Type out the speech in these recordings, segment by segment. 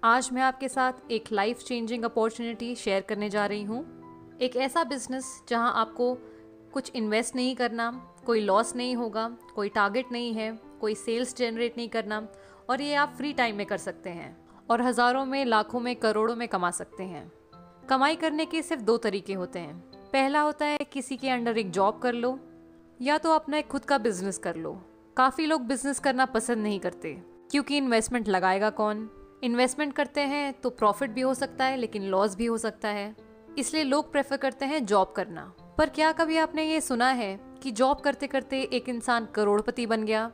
आज मैं आपके साथ एक लाइफ चेंजिंग अपॉर्चुनिटी शेयर करने जा रही हूँ। एक ऐसा बिजनेस जहाँ आपको कुछ इन्वेस्ट नहीं करना, कोई लॉस नहीं होगा, कोई टारगेट नहीं है, कोई सेल्स जनरेट नहीं करना और ये आप फ्री टाइम में कर सकते हैं और हज़ारों में, लाखों में, करोड़ों में कमा सकते हैं। कमाई करने के सिर्फ दो तरीके होते हैं। पहला होता है किसी के अंडर एक जॉब कर लो या तो अपना एक खुद का बिजनेस कर लो। काफ़ी लोग बिजनेस करना पसंद नहीं करते क्योंकि इन्वेस्टमेंट लगाएगा कौन। इन्वेस्टमेंट करते हैं तो प्रॉफिट भी हो सकता है लेकिन लॉस भी हो सकता है, इसलिए लोग प्रेफर करते हैं जॉब करना। पर क्या कभी आपने ये सुना है कि जॉब करते करते एक इंसान करोड़पति बन गया?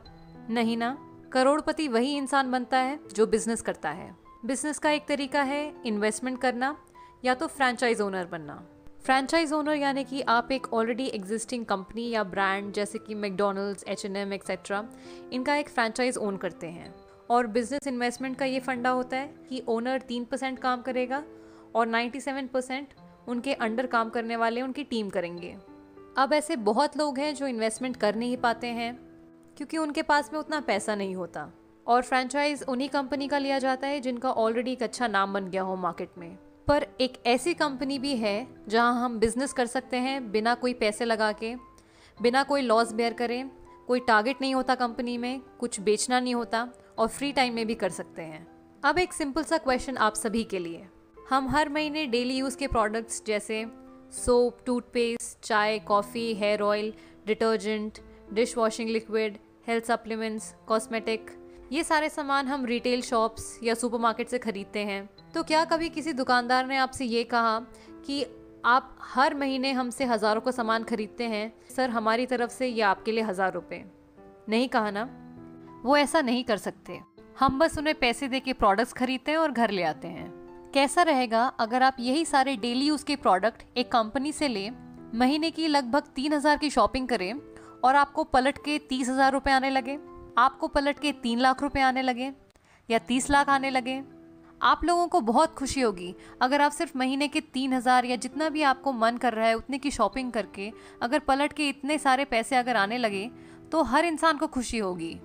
नहीं ना। करोड़पति वही इंसान बनता है जो बिजनेस करता है। बिजनेस का एक तरीका है इन्वेस्टमेंट करना या तो फ्रेंचाइज ओनर बनना। फ्रेंचाइज ओनर यानी कि आप एक ऑलरेडी एग्जिस्टिंग कंपनी या ब्रांड जैसे कि मैकडॉनल्ड्स, H&M एक्सेट्रा, इनका एक फ्रेंचाइज ओन करते हैं। और बिजनेस इन्वेस्टमेंट का ये फंडा होता है कि ओनर 3% काम करेगा और 97% उनके अंडर काम करने वाले उनकी टीम करेंगे। अब ऐसे बहुत लोग हैं जो इन्वेस्टमेंट कर नहीं पाते हैं क्योंकि उनके पास में उतना पैसा नहीं होता। और फ्रेंचाइज उन्हीं कंपनी का लिया जाता है जिनका ऑलरेडी एक अच्छा नाम बन गया हो मार्केट में। पर एक ऐसी कंपनी भी है जहां हम बिजनेस कर सकते हैं बिना कोई पैसे लगा के, बिना कोई लॉस बेयर करें, कोई टारगेट नहीं होता कंपनी में, कुछ बेचना नहीं होता और फ्री टाइम में भी कर सकते हैं। अब एक सिंपल सा क्वेश्चन आप सभी के लिए। हम हर महीने डेली यूज़ के प्रोडक्ट्स जैसे सोप, टूथपेस्ट, चाय, coffee, hair oil, detergent, dish washing liquid, health supplements, cosmetic, ये सारे सामान हम रिटेल शॉप्स या सुपरमार्केट से खरीदते हैं। तो क्या कभी किसी दुकानदार ने आपसे ये कहा कि आप हर महीने हमसे हज़ारों का सामान खरीदते हैं, सर हमारी तरफ से ये आपके लिए 1000 रुपये? नहीं कहा ना। वो ऐसा नहीं कर सकते। हम बस उन्हें पैसे दे के प्रोडक्ट्स खरीदते हैं और घर ले आते हैं। कैसा रहेगा अगर आप यही सारे डेली यूज़ के प्रोडक्ट एक कंपनी से लें, महीने की लगभग 3000 की शॉपिंग करें और आपको पलट के 30,000 रुपये आने लगे, आपको पलट के 3 लाख रुपए आने लगे या 30 लाख आने लगे? आप लोगों को बहुत खुशी होगी अगर आप सिर्फ महीने के 3000 या जितना भी आपको मन कर रहा है उतने की शॉपिंग करके अगर पलट के इतने सारे पैसे अगर आने लगे तो हर इंसान को खुशी होगी।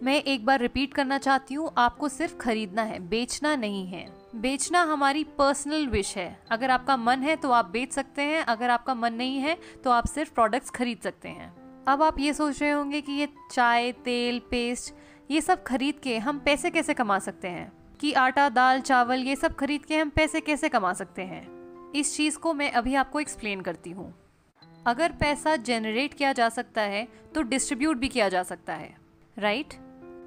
मैं एक बार रिपीट करना चाहती हूँ, आपको सिर्फ खरीदना है, बेचना नहीं है। बेचना हमारी पर्सनल विश है। अगर आपका मन है तो आप बेच सकते हैं, अगर आपका मन नहीं है तो आप सिर्फ प्रोडक्ट्स खरीद सकते हैं। अब आप ये सोच रहे होंगे कि ये चाय, तेल, पेस्ट, ये सब खरीद के हम पैसे कैसे कमा सकते हैं, कि आटा, दाल, चावल ये सब खरीद के हम पैसे कैसे कमा सकते हैं। इस चीज़ को मैं अभी आपको एक्सप्लेन करती हूँ। अगर पैसा जनरेट किया जा सकता है तो डिस्ट्रीब्यूट भी किया जा सकता है, राइट?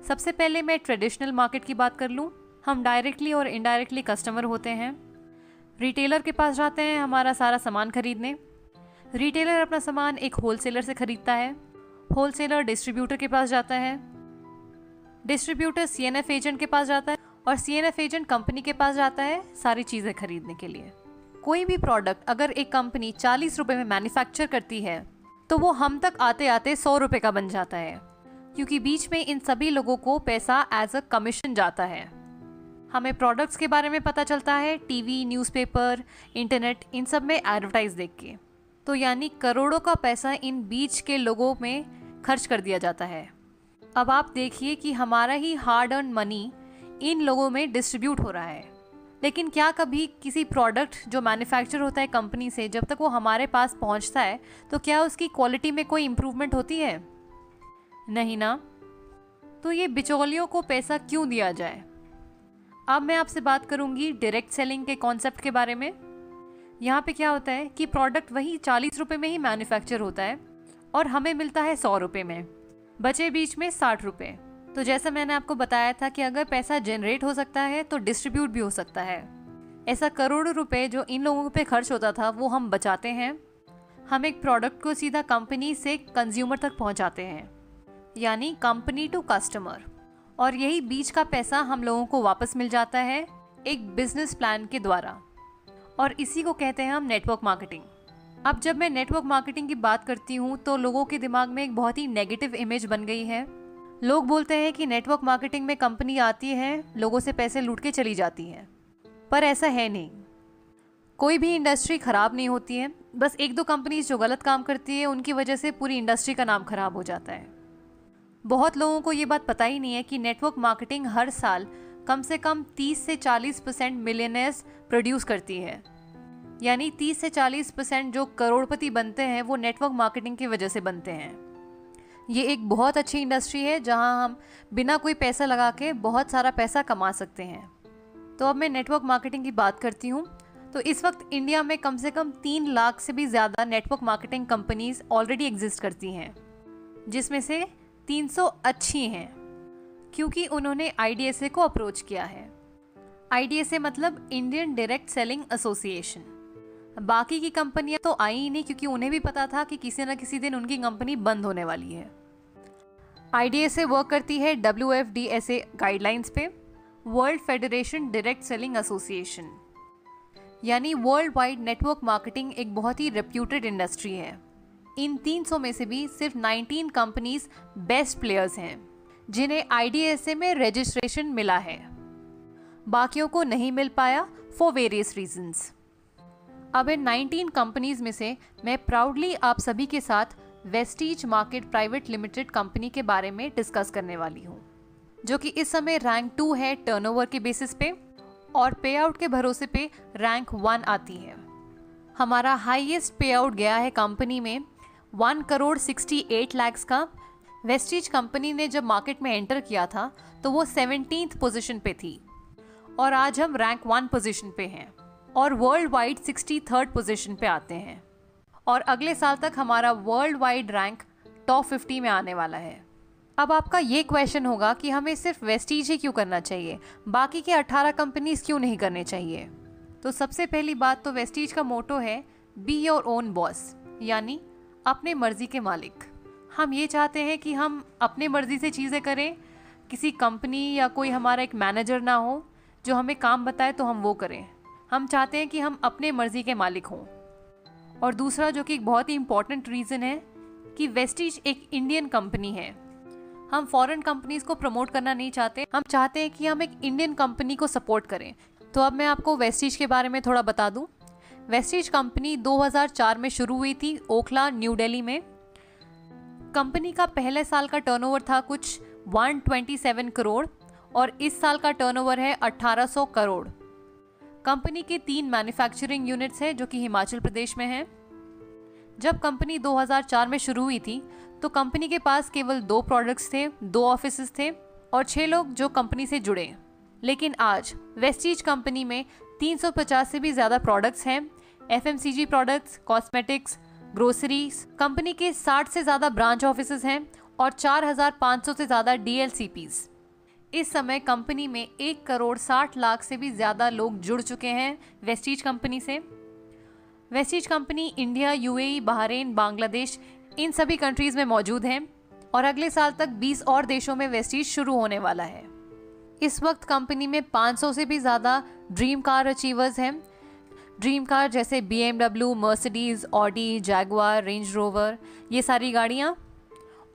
सबसे पहले मैं ट्रेडिशनल मार्केट की बात कर लूँ। हम डायरेक्टली और इनडायरेक्टली कस्टमर होते हैं। रिटेलर के पास जाते हैं हमारा सारा सामान खरीदने। रिटेलर अपना सामान एक होलसेलर से खरीदता है। होलसेलर डिस्ट्रीब्यूटर के पास जाता है। डिस्ट्रीब्यूटर CNF एजेंट के पास जाता है और CNF एजेंट कंपनी के पास जाता है सारी चीज़ें खरीदने के लिए। कोई भी प्रोडक्ट अगर एक कंपनी 40 रुपये में मैन्युफैक्चर करती है तो वो हम तक आते आते 100 रुपये का बन जाता है, क्योंकि बीच में इन सभी लोगों को पैसा एज अ कमीशन जाता है। हमें प्रोडक्ट्स के बारे में पता चलता है टीवी, न्यूज़पेपर, इंटरनेट, इन सब में एडवर्टाइज देख के। तो यानी करोड़ों का पैसा इन बीच के लोगों में खर्च कर दिया जाता है। अब आप देखिए कि हमारा ही हार्ड अर्न मनी इन लोगों में डिस्ट्रीब्यूट हो रहा है। लेकिन क्या कभी किसी प्रोडक्ट जो मैन्युफैक्चर होता है कंपनी से, जब तक वो हमारे पास पहुंचता है तो क्या उसकी क्वालिटी में कोई इम्प्रूवमेंट होती है? नहीं ना। तो ये बिचौलियों को पैसा क्यों दिया जाए? अब मैं आपसे बात करूंगी डायरेक्ट सेलिंग के कॉन्सेप्ट के बारे में। यहाँ पे क्या होता है कि प्रोडक्ट वही 40 रुपये में ही मैन्युफैक्चर होता है और हमें मिलता है 100 रुपये में, बचे बीच में 60 रुपये। तो जैसा मैंने आपको बताया था कि अगर पैसा जनरेट हो सकता है तो डिस्ट्रीब्यूट भी हो सकता है। ऐसा करोड़ों रुपए जो इन लोगों पे खर्च होता था वो हम बचाते हैं। हम एक प्रोडक्ट को सीधा कंपनी से कंज्यूमर तक पहुंचाते हैं, यानी कंपनी टू कस्टमर, और यही बीच का पैसा हम लोगों को वापस मिल जाता है एक बिजनेस प्लान के द्वारा, और इसी को कहते हैं हम नेटवर्क मार्केटिंग। अब जब मैं नेटवर्क मार्केटिंग की बात करती हूँ तो लोगों के दिमाग में एक बहुत ही नेगेटिव इमेज बन गई है। लोग बोलते हैं कि नेटवर्क मार्केटिंग में कंपनी आती है, लोगों से पैसे लूट के चली जाती है, पर ऐसा है नहीं। कोई भी इंडस्ट्री ख़राब नहीं होती है, बस एक दो कंपनीज जो गलत काम करती है उनकी वजह से पूरी इंडस्ट्री का नाम खराब हो जाता है। बहुत लोगों को ये बात पता ही नहीं है कि नेटवर्क मार्केटिंग हर साल कम से कम 30 से 40% मिलियनेयर्स प्रोड्यूस करती है। यानी 30 से 40% जो करोड़पति बनते हैं वो नेटवर्क मार्केटिंग की वजह से बनते हैं। ये एक बहुत अच्छी इंडस्ट्री है जहां हम बिना कोई पैसा लगा के बहुत सारा पैसा कमा सकते हैं। तो अब मैं नेटवर्क मार्केटिंग की बात करती हूँ। तो इस वक्त इंडिया में कम से कम 3 लाख से भी ज़्यादा network marketing companies already exist करती हैं, जिसमें से 300 अच्छी हैं क्योंकि उन्होंने IDSA को अप्रोच किया है। IDSA मतलब इंडियन डायरेक्ट सेलिंग एसोसिएशन। बाकी की कंपनियां तो आई ही नहीं क्योंकि उन्हें भी पता था कि किसी न किसी दिन उनकी कंपनी बंद होने वाली है। IDSA वर्क करती है WFDSA गाइडलाइंस पे, world federation direct selling association. यानी वर्ल्ड वाइड नेटवर्क मार्केटिंग एक बहुत ही रेप्यूटेड इंडस्ट्री है। इन 300 में से भी सिर्फ 19 कंपनीज बेस्ट प्लेयर्स हैं जिन्हें IDSA में रजिस्ट्रेशन मिला है। बाकियों को नहीं मिल पाया फॉर वेरियस रीजंस। अब इन 19 कंपनीज में से मैं प्राउडली आप सभी के साथ Vestige market private limited company के बारे में डिस्कस करने वाली हूँ, जो कि इस समय रैंक 2 है टर्नओवर के बेसिस पे और पे आउट के भरोसे पे रैंक 1 आती है। हमारा हाईएस्ट पे आउट गया है कंपनी में 1,68 लाख का। वेस्टीज कंपनी ने जब मार्केट में एंटर किया था तो वो 17th पोजीशन पे थी और आज हम रैंक 1 पोजीशन पे हैं और वर्ल्ड वाइड 63rd पोजीशन पे आते हैं और अगले साल तक हमारा वर्ल्ड वाइड रैंक टॉप 50 में आने वाला है। अब आपका ये क्वेश्चन होगा कि हमें सिर्फ वेस्टीज ही क्यों करना चाहिए, बाकी के 18 कंपनीज क्यों नहीं करने चाहिए। तो सबसे पहली बात तो वेस्टीज का मोटो है बी योर ओन बॉस, यानी अपने मर्जी के मालिक। हम ये चाहते हैं कि हम अपने मर्जी से चीज़ें करें, किसी कंपनी या कोई हमारा एक मैनेजर ना हो जो हमें काम बताए तो हम वो करें। हम चाहते हैं कि हम अपने मर्जी के मालिक हों। और दूसरा जो कि एक बहुत ही इंपॉर्टेंट रीज़न है कि वेस्टीज एक इंडियन कंपनी है। हम फॉरेन कंपनीज को प्रमोट करना नहीं चाहते, हम चाहते हैं कि हम एक इंडियन कंपनी को सपोर्ट करें। तो अब मैं आपको वेस्टीज के बारे में थोड़ा बता दूं। वेस्टीज कंपनी 2004 में शुरू हुई थी ओखला, न्यू दिल्ली में। कंपनी का पहले साल का टर्नओवर था कुछ 127 करोड़ और इस साल का टर्नओवर है 1800 करोड़। कंपनी के 3 मैन्युफैक्चरिंग यूनिट्स हैं जो कि हिमाचल प्रदेश में हैं। जब कंपनी 2004 में शुरू हुई थी तो कंपनी के पास केवल 2 प्रोडक्ट्स थे, 2 ऑफिसेज थे और 6 लोग जो कंपनी से जुड़े। लेकिन आज वेस्टीज कंपनी में 350 से भी ज़्यादा प्रोडक्ट्स हैं, FMCG products, cosmetics, groceries. Company के 60 से ज़्यादा ब्रांच ऑफिसेज हैं और 4,500 से ज़्यादा DLCPs। इस समय कंपनी में 1,60,00,000 से भी ज़्यादा लोग जुड़ चुके हैं वेस्टीज कंपनी से। Vestige company India, UAE, Bahrain, Bangladesh इन सभी कंट्रीज़ में मौजूद हैं और अगले साल तक 20 और देशों में वेस्टीज शुरू होने वाला है। इस वक्त कंपनी में 500 से भी ज़्यादा ड्रीम कार अचीवर्स हैं। ड्रीम कार जैसे BMW, Mercedes, Audi, Jaguar, range rover, ये सारी गाड़ियाँ।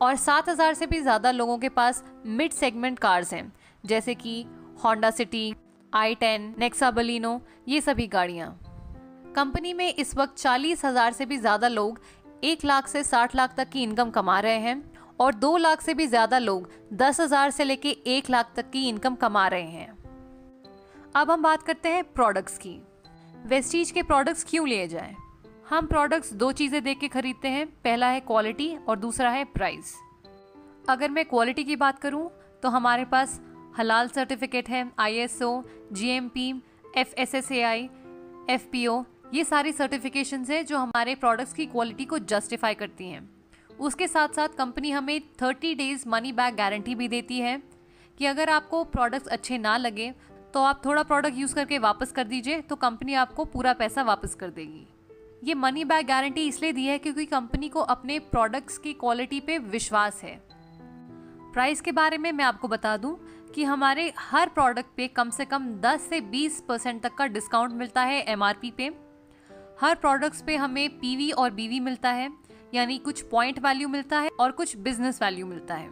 और 7,000 से भी ज़्यादा लोगों के पास मिड सेगमेंट कार्स हैं जैसे कि Honda city, i10, Nexa Baleno, ये सभी गाड़ियाँ। कंपनी में इस वक्त 40,000 से भी ज़्यादा लोग 1 लाख से 60 लाख तक की इनकम कमा रहे हैं और 2 लाख से भी ज़्यादा लोग 10,000 से लेके 1 लाख तक की इनकम कमा रहे हैं। अब हम बात करते हैं प्रोडक्ट्स की। वेस्टीज के प्रोडक्ट्स क्यों लिए जाएं? हम प्रोडक्ट्स 2 चीज़ें देख के खरीदते हैं, पहला है क्वालिटी और दूसरा है प्राइस। अगर मैं क्वालिटी की बात करूं तो हमारे पास हलाल सर्टिफिकेट है, ISO, GMP, FSSAI, FPO, ये सारी सर्टिफिकेशंस हैं जो हमारे प्रोडक्ट्स की क्वालिटी को जस्टिफाई करती हैं। उसके साथ साथ कंपनी हमें 30 डेज़ मनी बैक गारंटी भी देती है कि अगर आपको प्रोडक्ट्स अच्छे ना लगे तो आप थोड़ा प्रोडक्ट यूज़ करके वापस कर दीजिए तो कंपनी आपको पूरा पैसा वापस कर देगी। ये मनी बैक गारंटी इसलिए दी है क्योंकि कंपनी को अपने प्रोडक्ट्स की क्वालिटी पे विश्वास है। प्राइस के बारे में मैं आपको बता दूं कि हमारे हर प्रोडक्ट पे कम से कम 10 से 20% तक का डिस्काउंट मिलता है MRP पे। हर प्रोडक्ट्स पे हमें PV और BV मिलता है, यानी कुछ पॉइंट वैल्यू मिलता है और कुछ बिजनेस वैल्यू मिलता है।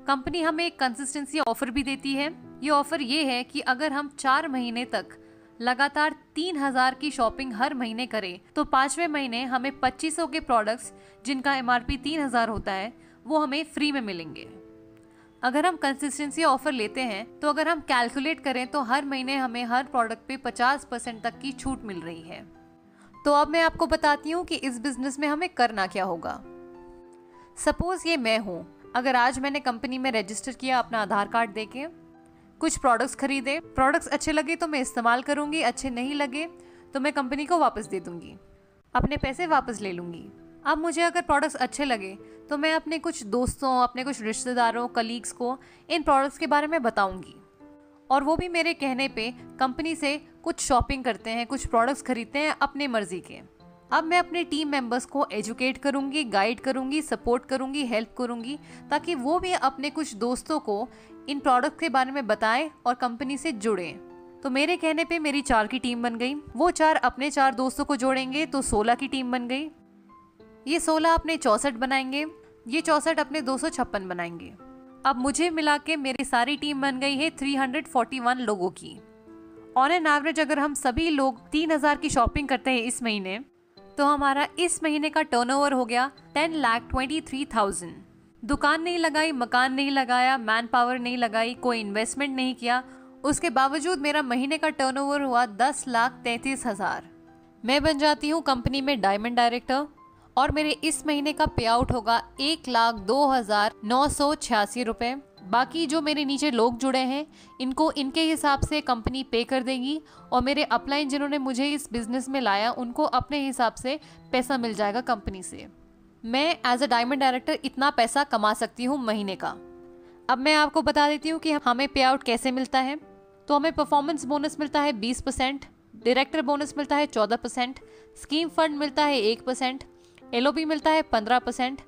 कंपनी हमें एक कंसिस्टेंसी ऑफर भी देती है। ये ऑफर ये है कि अगर हम 4 महीने तक लगातार 3,000 की शॉपिंग हर महीने करें तो 5वें महीने हमें 2500 के प्रोडक्ट्स जिनका MRP 3,000 होता है वो हमें फ्री में मिलेंगे। अगर हम कंसिस्टेंसी ऑफर लेते हैं तो अगर हम कैलकुलेट करें तो हर महीने हमें हर प्रोडक्ट पे 50% तक की छूट मिल रही है। तो अब मैं आपको बताती हूँ कि इस बिजनेस में हमें करना क्या होगा। सपोज ये मैं हूँ, अगर आज मैंने कंपनी में रजिस्टर किया अपना आधार कार्ड देके, कुछ प्रोडक्ट्स खरीदे, प्रोडक्ट्स अच्छे लगे तो मैं इस्तेमाल करूँगी, अच्छे नहीं लगे तो मैं कंपनी को वापस दे दूँगी, अपने पैसे वापस ले लूँगी। अब मुझे अगर प्रोडक्ट्स अच्छे लगे तो मैं अपने कुछ दोस्तों, अपने कुछ रिश्तेदारों, कलीग्स को इन प्रोडक्ट्स के बारे में बताऊँगी, और वो भी मेरे कहने पे कंपनी से कुछ शॉपिंग करते हैं, कुछ प्रोडक्ट्स खरीदते हैं अपने मर्जी के। अब मैं अपने टीम मेंबर्स को एजुकेट करूंगी, गाइड करूंगी, सपोर्ट करूंगी, हेल्प करूंगी, ताकि वो भी अपने कुछ दोस्तों को इन प्रोडक्ट के बारे में बताएं और कंपनी से जुड़ें। तो मेरे कहने पे मेरी 4 की टीम बन गई, वो 4 अपने 4 दोस्तों को जोड़ेंगे तो 16 की टीम बन गई, ये 16 अपने 64 बनाएंगे, ये 64 अपने 256 बनाएंगे। अब मुझे मिला के मेरी सारी टीम बन गई है 341 लोगों की। ऑन एन एवरेज अगर हम सभी लोग 3000 की शॉपिंग करते हैं इस महीने, तो हमारा इस महीने का टर्नओवर हो गया 10,23,000। दुकान नहीं लगाई, मकान नहीं लगाया, मैन पावर नहीं लगाई, कोई इन्वेस्टमेंट नहीं किया, उसके बावजूद मेरा महीने का टर्नओवर हुआ 10,33,000। मैं बन जाती हूँ कंपनी में डायमंड डायरेक्टर और मेरे इस महीने का पे आउट होगा 1,02,986 रुपये। बाकी जो मेरे नीचे लोग जुड़े हैं इनको इनके हिसाब से कंपनी पे कर देगी, और मेरे अपलाइन जिन्होंने मुझे इस बिज़नेस में लाया उनको अपने हिसाब से पैसा मिल जाएगा कंपनी से। मैं एज अ डायमंड डायरेक्टर इतना पैसा कमा सकती हूँ महीने का। अब मैं आपको बता देती हूँ कि हमें पे आउट कैसे मिलता है। तो हमें परफॉर्मेंस बोनस मिलता है 20%, डायरेक्टर बोनस मिलता है 14%, स्कीम फंड मिलता है 1%, LOB मिलता है 15%,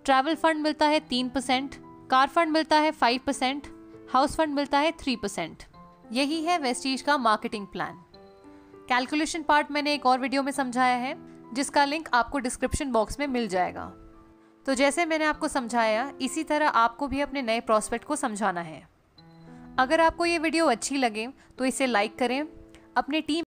ट्रैवल फंड मिलता है 3%, कार फंड मिलता है 5%, हाउस फंड मिलता है 3%। यही है वेस्टीज का मार्केटिंग प्लान। कैलकुलेशन पार्ट मैंने एक और वीडियो में समझाया है, जिसका लिंक आपको डिस्क्रिप्शन बॉक्स में मिल जाएगा। तो जैसे मैंने आपको समझाया इसी तरह आपको भी अपने नए प्रॉस्पेक्ट को समझाना है। अगर आपको ये वीडियो अच्छी लगे तो इसे लाइक करें, अपने टीम